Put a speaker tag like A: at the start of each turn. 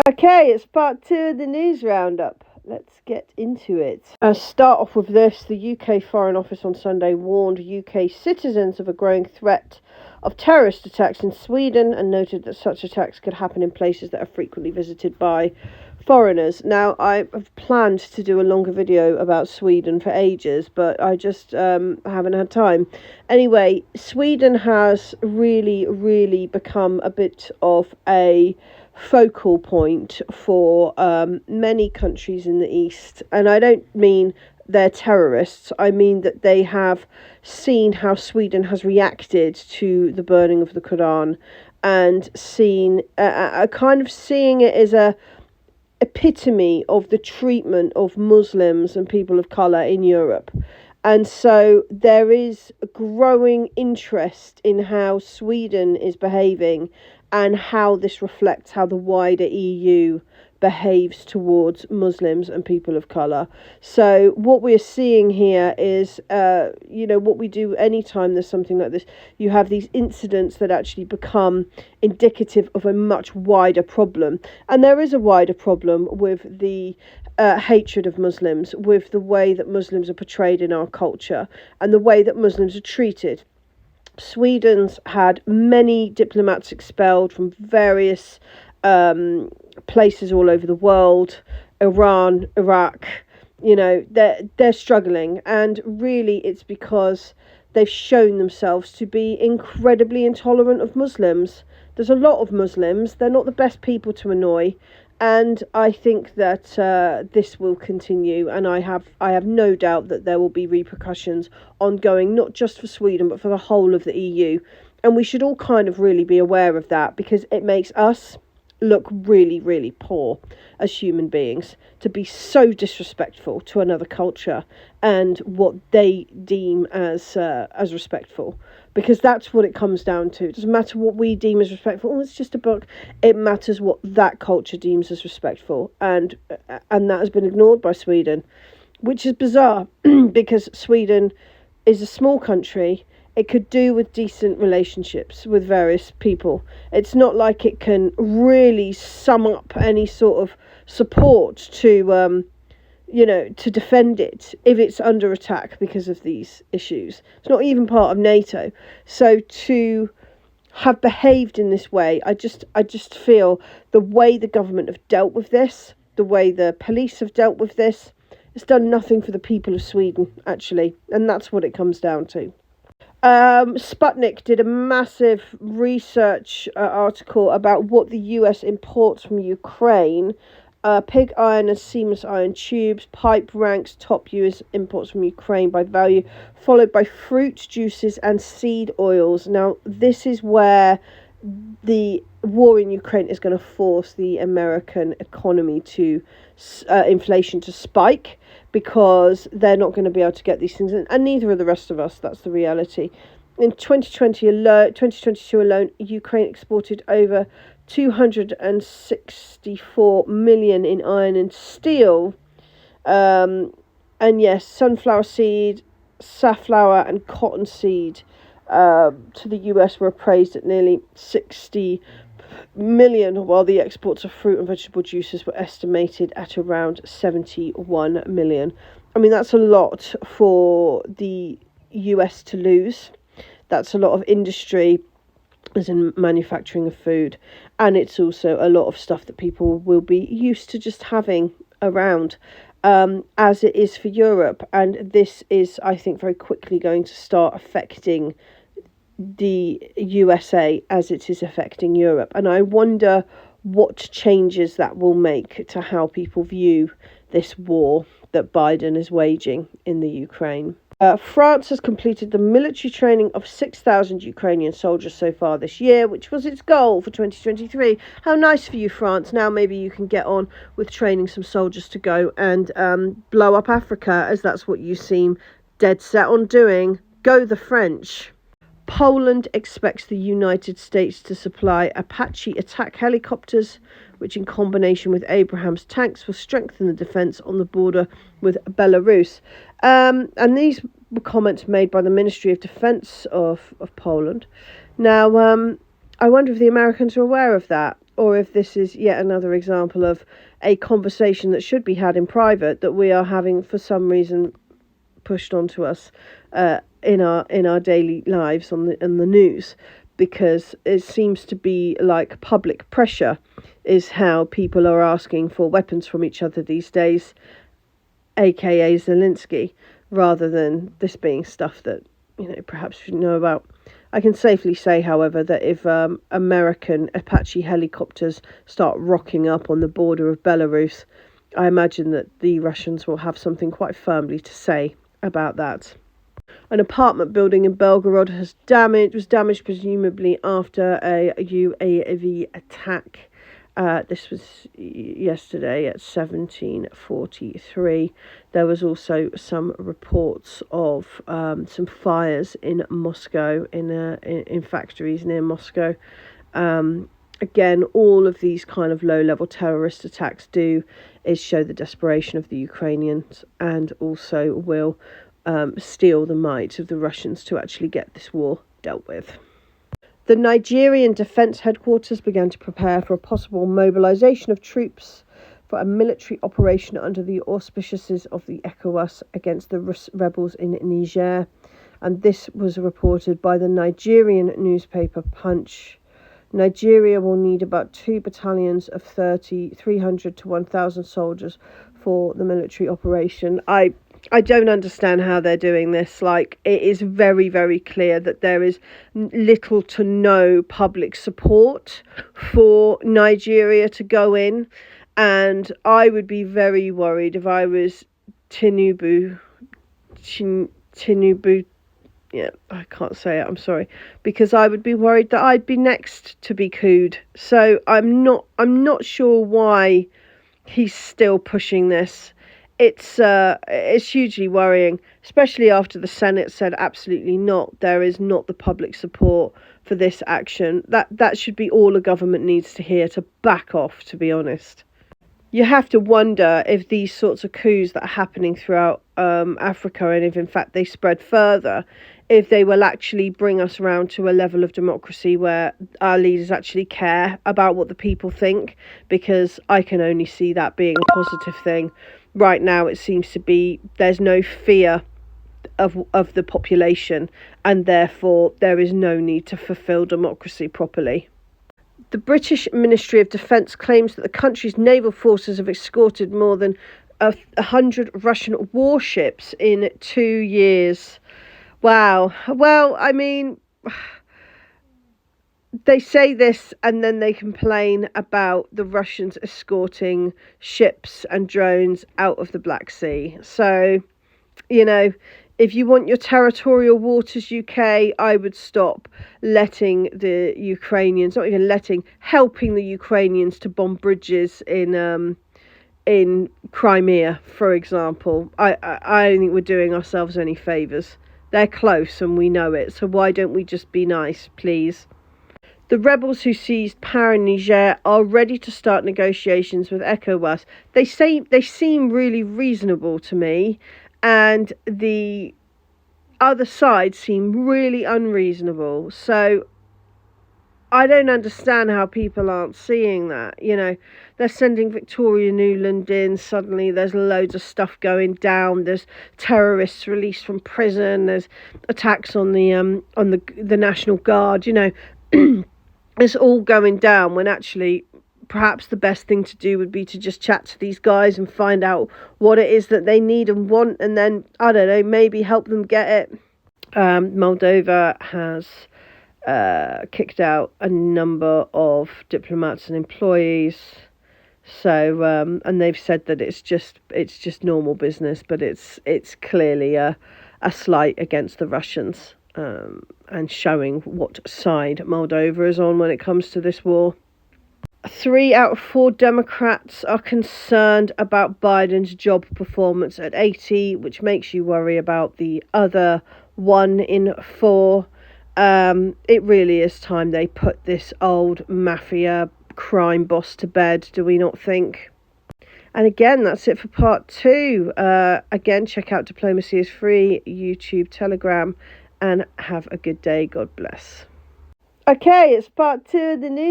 A: Okay, it's part two of the news roundup. Let's get into it. Start off with this. The UK Foreign Office on Sunday warned UK citizens of a growing threat of terrorist attacks in Sweden and noted that such attacks could happen in places that are frequently visited by foreigners. Now, I have planned to do a longer video about Sweden for ages, but I just haven't had time. Anyway, Sweden has really become a bit of a focal point for many countries in the East. And I don't mean they're terrorists, I mean that they have seen how Sweden has reacted to the burning of the Quran and seen a kind of seeing it as a epitome of the treatment of Muslims and people of colour in Europe. And so there is a growing interest in how Sweden is behaving and how this reflects how the wider EU behaves towards Muslims and people of colour. So what we're seeing here is, what we do anytime there's something like this, you have these incidents that actually become indicative of a much wider problem. And there is a wider problem with the hatred of Muslims, with the way that Muslims are portrayed in our culture and the way that Muslims are treated. Sweden's had many diplomats expelled from various places all over the world, Iran, Iraq. They're struggling, and really it's because they've shown themselves to be incredibly intolerant of Muslims. There's a lot of Muslims. They're not the best people to annoy. And I think that this will continue, and I have no doubt that there will be repercussions ongoing, not just for Sweden, but for the whole of the EU. And we should all kind of really be aware of that, because it makes us look really poor as human beings to be so disrespectful to another culture and what they deem as respectful, because that's what it comes down to. It doesn't matter what we deem as respectful. Oh, it's just a book. It matters what that culture deems as respectful, and that has been ignored by Sweden, which is bizarre because Sweden is a small country. It could do with decent relationships with various people. It's not like it can really sum up any sort of support to defend it if it's under attack because of these issues. It's not even part of NATO. So to have behaved in this way, I just feel the way the government have dealt with this, the way the police have dealt with this, it's done nothing for the people of Sweden, actually. And that's what it comes down to. Sputnik did a massive research article about what the US imports from Ukraine. Pig iron and seamless iron tubes. Pipe ranks top US imports from Ukraine by value, followed by fruit juices and seed oils. Now, this is where the war in Ukraine is going to force the American economy to inflation to spike, because they're not going to be able to get these things in, and neither are the rest of us. That's the reality. In 2022 alone, Ukraine exported over 264 million in iron and steel. And yes, sunflower seed, safflower and cotton seed to the US were appraised at nearly 60 million, while the exports of fruit and vegetable juices were estimated at around 71 million. I mean, that's a lot for the US to lose. That's a lot of industry, as in manufacturing of food, and it's also a lot of stuff that people will be used to just having around, as it is for Europe. And this is, I think, very quickly going to start affecting the USA as it is affecting Europe. And I wonder what changes that will make to how people view this war that Biden is waging in the Ukraine. France has completed the military training of 6,000 Ukrainian soldiers so far this year, which was its goal for 2023. How nice for you, France. Now maybe you can get on with training some soldiers to go and blow up Africa, as that's what you seem dead set on doing. Go the French. Poland expects the United States to supply Apache attack helicopters, which in combination with Abrams tanks will strengthen the defence on the border with Belarus. And these were comments made by the Ministry of Defence of Poland. Now, I wonder if the Americans are aware of that. or if this is yet another example of a conversation that should be had in private that we are having for some reason pushed onto us in our daily lives on the news, because it seems to be like public pressure is how people are asking for weapons from each other these days, aka Zelensky, rather than this being stuff that perhaps you should know about. I can safely say, however, that if American Apache helicopters start rocking up on the border of Belarus, I imagine that the Russians will have something quite firmly to say about that. An apartment building in Belgorod was damaged presumably after a UAV attack. This was yesterday at 17:43. There was also some reports of some fires in Moscow, in factories near Moscow. Again, all of these kind of low-level terrorist attacks do is show the desperation of the Ukrainians, and also will steal the might of the Russians to actually get this war dealt with. The Nigerian Defence Headquarters began to prepare for a possible mobilisation of troops for a military operation under the auspices of the ECOWAS against the rebels in Niger, and this was reported by the Nigerian newspaper Punch. Nigeria will need about 2 battalions of 300 to 1,000 soldiers for the military operation. I don't understand how they're doing this. Like, it is very, very clear that there is little to no public support for Nigeria to go in. And I would be very worried if I was Tinubu. Yeah, I can't say it, I'm sorry. Because I would be worried that I'd be next to be cooed. So I'm not sure why he's still pushing this. It's hugely worrying, especially after the Senate said absolutely not. There is not the public support for this action. That should be all a government needs to hear, to back off, to be honest. You have to wonder if these sorts of coups that are happening throughout Africa, and if in fact they spread further, if they will actually bring us around to a level of democracy where our leaders actually care about what the people think, because I can only see that being a positive thing. Right now it seems to be there's no fear of the population, and therefore there is no need to fulfil democracy properly. The British Ministry of Defence claims that the country's naval forces have escorted more than 100 Russian warships in 2 years. Wow. Well, I mean, they say this and then they complain about the Russians escorting ships and drones out of the Black Sea. So, if you want your territorial waters, UK, I would stop letting the Ukrainians, not even letting, helping the Ukrainians to bomb bridges in Crimea, for example. I don't think we're doing ourselves any favours. They're close and we know it, so why don't we just be nice, please? The rebels who seized power in Niger are ready to start negotiations with ECOWAS. They seem really reasonable to me, and the other side seem really unreasonable. So I don't understand how people aren't seeing that. They're sending Victoria Nuland in. Suddenly there's loads of stuff going down. There's terrorists released from prison. There's attacks on the National Guard. It's all going down, when actually perhaps the best thing to do would be to just chat to these guys and find out what it is that they need and want, and then, I don't know, maybe help them get it. Moldova has kicked out a number of diplomats and employees. So and they've said that it's just normal business, but it's clearly a slight against the Russians, and showing what side Moldova is on when it comes to this war. 3 out of 4 Democrats are concerned about Biden's job performance at 80, which makes you worry about the other 1 in 4. It really is time they put this old mafia crime boss to bed, do we not think? And again, that's it for part 2. Again, check out Diplomacy is Free, YouTube, Telegram, and have a good day. God bless. Okay, it's part 2 of the news.